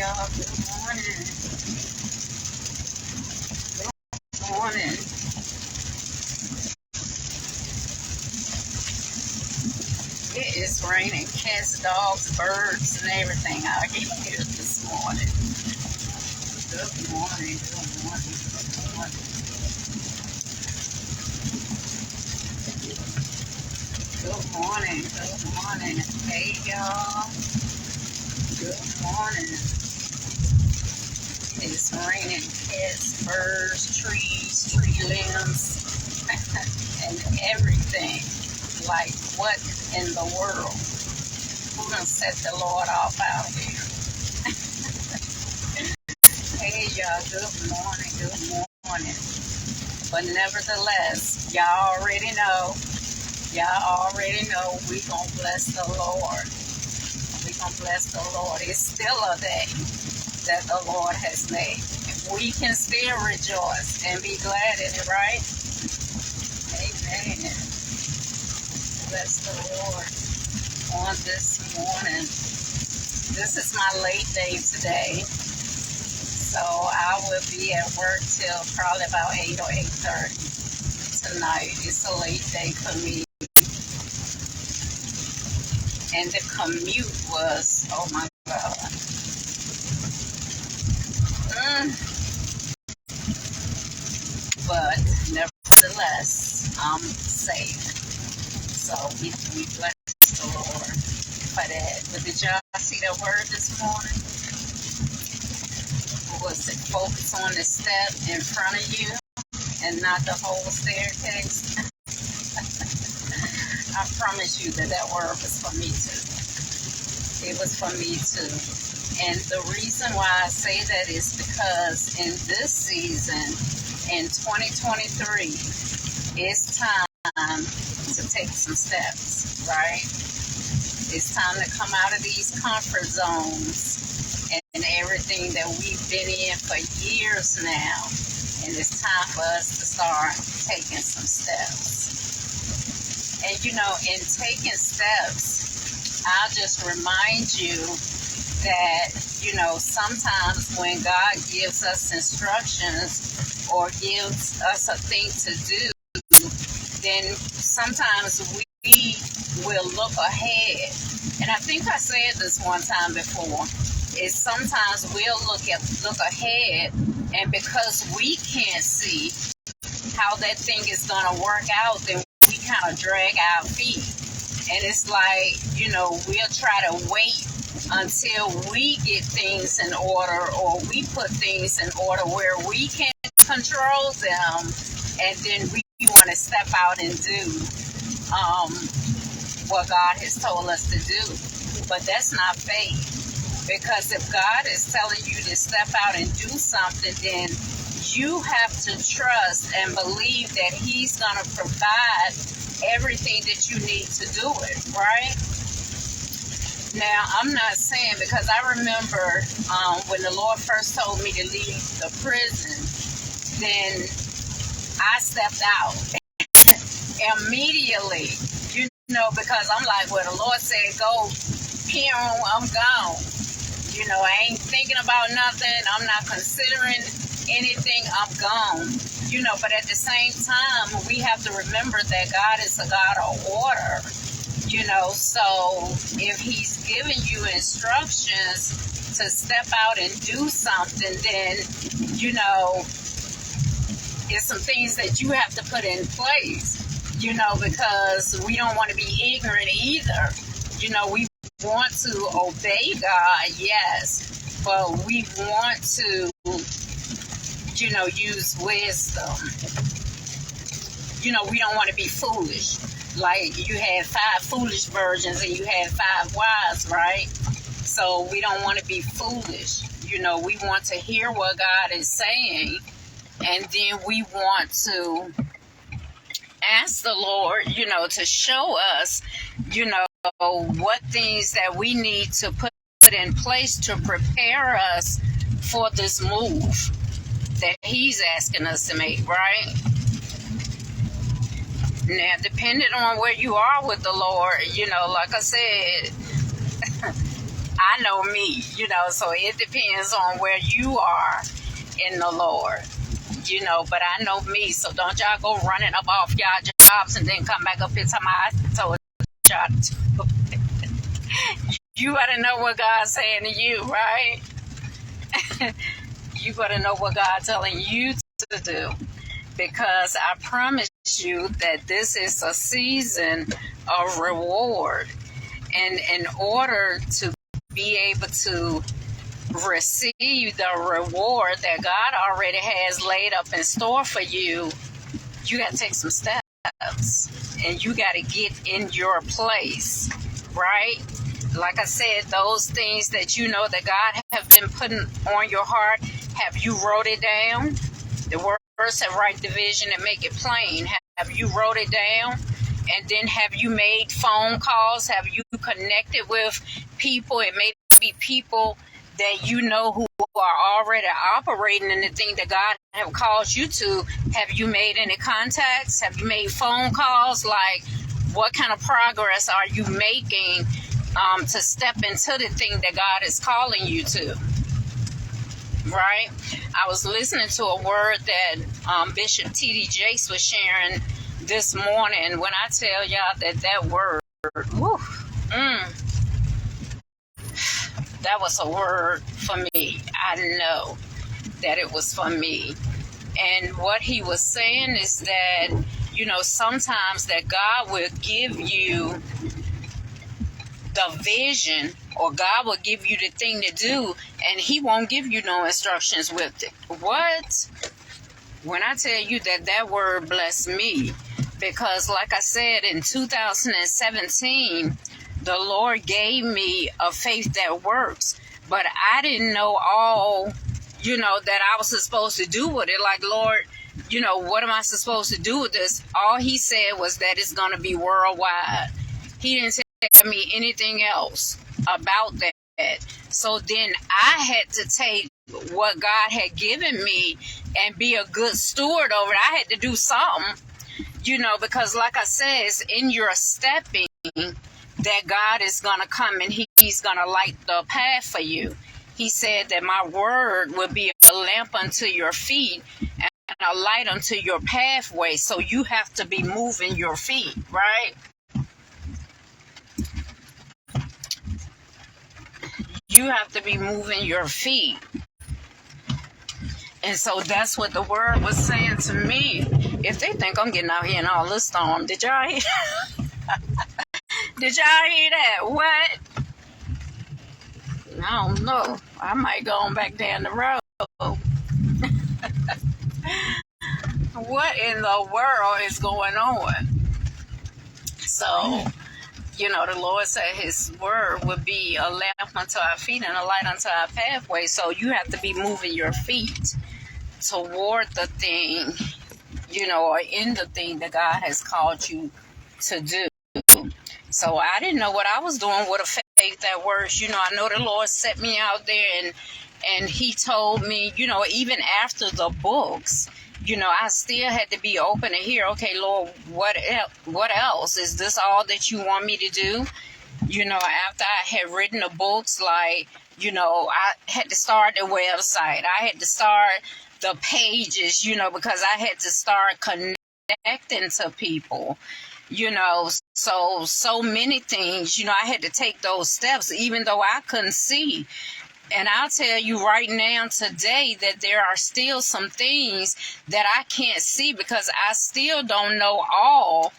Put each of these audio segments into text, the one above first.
y'all. Good morning. Good morning. It is raining cats, dogs, birds, and everything out here this morning. Good morning. Good morning. Good morning. Good morning. Good morning. Hey, y'all. Good morning. It's raining cats, birds, trees, tree limbs, and everything. Like, what in the world? We're going to set the Lord off out here. Hey, y'all. Good morning. Good morning. But nevertheless, y'all already know. Y'all already know we going to bless the Lord. We going to bless the Lord. It's still a day that the Lord has made. We can still rejoice and be glad in it, right? Amen. Bless the Lord on this morning. This is my late day today. So I will be at work till probably about 8 or 8:30 tonight. It's a late day for me. And the commute was, oh my God. But nevertheless, I'm safe. So we bless the Lord for that. But did y'all see that word this morning? Was it focus on the step in front of you and not the whole staircase? I promise you that word was for me too. It was for me too. And the reason why I say that is because in this season, in 2023, it's time to take some steps, right? It's time to come out of these comfort zones and everything that we've been in for years now. And it's time for us to start taking some steps. And you know, in taking steps, I'll just remind you that, you know, sometimes when God gives us instructions or gives us a thing to do, then sometimes we will look ahead. And I think I said this one time before, is sometimes we'll look ahead, and because we can't see how that thing is going to work out, then we kind of drag our feet. And it's like, you know, we'll try to wait until we get things in order, or we put things in order where we can control them, and then we want to step out and do what God has told us to do. But that's not faith. Because if God is telling you to step out and do something, then you have to trust and believe that He's going to provide everything that you need to do it, right? Now, I'm not saying, because I remember when the Lord first told me to leave the prison, then I stepped out immediately, you know, because I'm like, well, the Lord said, go, I'm gone. You know, I ain't thinking about nothing. I'm not considering anything. I'm gone. You know, but at the same time, we have to remember that God is a God of order. You know, so if He's giving you instructions to step out and do something, then, you know, it's some things that you have to put in place, you know, because we don't want to be ignorant either. You know, we want to obey God, yes, but we want to, you know, use wisdom. You know, we don't want to be foolish. Like, you had 5 foolish virgins and you had 5 wise, right? So we don't want to be foolish. You know, we want to hear what God is saying, and then we want to ask the Lord, you know, to show us, you know, what things that we need to put in place to prepare us for this move that He's asking us to make, right? Now, depending on where you are with the Lord, you know, like I said, I know me, so it depends on where you are in the Lord, but I know me. So don't y'all go running up off y'all jobs and then come back up here to my told y'all to. You gotta know what God's saying to you, right? You gotta know what God's telling you to do. Because I promise you that this is a season of reward. And in order to be able to receive the reward that God already has laid up in store for you, you got to take some steps. And you got to get in your place, right? Like I said, those things that you know that God have been putting on your heart, have you wrote it down? The words have write the vision and make it plain. Have you wrote it down? And then have you made phone calls? Have you connected with people? It may be people that you know who are already operating in the thing that God have called you to. Have you made any contacts? Have you made phone calls? Like, what kind of progress are you making to step into the thing that God is calling you to? Right? I was listening to a word that Bishop T.D. Jakes was sharing this morning. When I tell y'all that word, whew, that was a word for me. I know that it was for me. And what he was saying is that, sometimes that God will give you the vision, or God will give you the thing to do, and he won't give you no instructions with it. What? When I tell you that word blessed me, because like I said, in 2017, the Lord gave me a faith that works, but I didn't know all, that I was supposed to do with it. Like, Lord, what am I supposed to do with this? All he said was that it's going to be worldwide. He didn't tell me anything else about that. So then I had to take what God had given me and be a good steward over it. I had to do something, because like I said, it's in your stepping that God is going to come and he's going to light the path for you. He said that my word will be a lamp unto your feet and a light unto your pathway. So you have to be moving your feet, right? You have to be moving your feet. And so that's what the word was saying to me. If they think I'm getting out here in all this storm, did y'all hear? Did y'all hear that? What? I don't know. I might go on back down the road. What in the world is going on? So, the Lord said his word would be a lamp unto our feet and a light unto our pathway. So you have to be moving your feet toward the thing, or in the thing that God has called you to do. So I didn't know what I was doing with a faith that works. I know the Lord set me out there and he told me, even after the books, I still had to be open to hear, okay, Lord, what else? Is this all that you want me to do? After I had written the books, like, I had to start the website. I had to start the pages, because I had to start connecting to people. So many things, I had to take those steps, even though I couldn't see. And I'll tell you right now today that there are still some things that I can't see because I still don't know all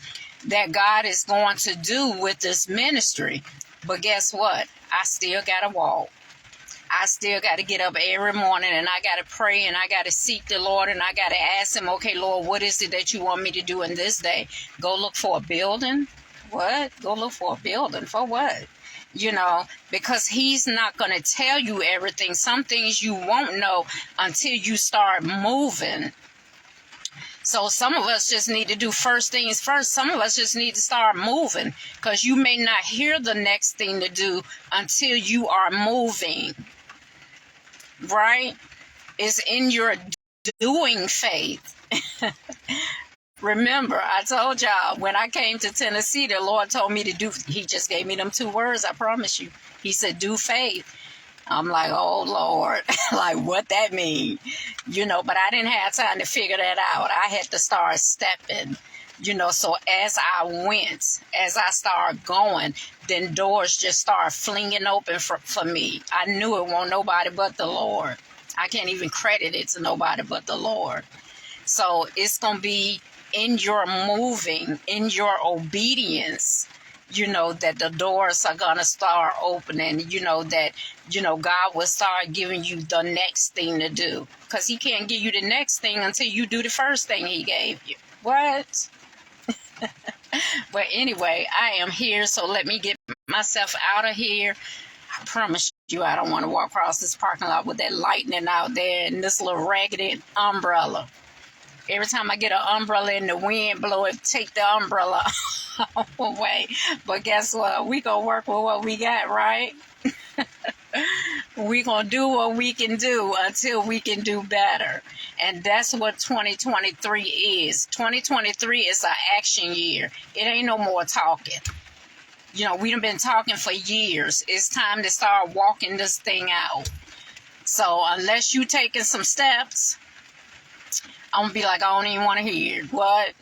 that God is going to do with this ministry. But guess what? I still got to walk. I still got to get up every morning and I got to pray and I got to seek the Lord and I got to ask him, okay, Lord, what is it that you want me to do in this day? Go look for a building? What? Go look for a building? For what? Because he's not going to tell you everything. Some things you won't know until you start moving. So some of us just need to do first things first. Some of us just need to start moving because you may not hear the next thing to do until you are moving. Right? It's in your doing faith Remember, I told y'all when I came to Tennessee, the Lord told me to do, he just gave me them 2 words, I promise you. He said, do faith. I'm like, oh, Lord, like what that mean? But I didn't have time to figure that out. I had to start stepping, so as I started going, then doors just started flinging open for me. I knew it wasn't nobody but the Lord. I can't even credit it to nobody but the Lord. So it's going to be in your moving, in your obedience, that the doors are going to start opening, that, God will start giving you the next thing to do. Because he can't give you the next thing until you do the first thing he gave you. What? But anyway, I am here, so let me get myself out of here. I promise you I don't want to walk across this parking lot with that lightning out there and this little raggedy umbrella. Every time I get an umbrella and the wind blow it, take the umbrella away. But guess what? We gonna work with what we got, right? We gonna do what we can do until we can do better. And that's what 2023 is. 2023 is an action year. It ain't no more talking. We done been talking for years. It's time to start walking this thing out. So unless you taking some steps, I'm going to be like, I don't even want to hear. What?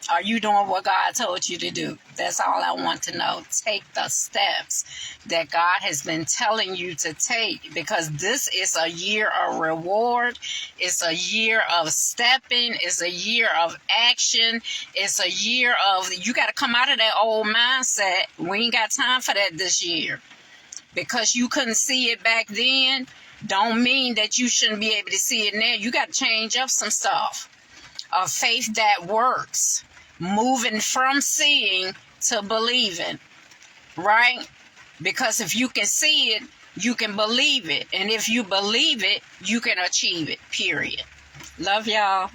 Are you doing what God told you to do? That's all I want to know. Take the steps that God has been telling you to take, because this is a year of reward. It's a year of stepping. It's a year of action. It's a year of, you got to come out of that old mindset. We ain't got time for that this year. Because you couldn't see it back then, don't mean that you shouldn't be able to see it now. You got to change up some stuff. A faith that works. Moving from seeing to believing. Right? Because if you can see it, you can believe it. And if you believe it, you can achieve it. Period. Love y'all.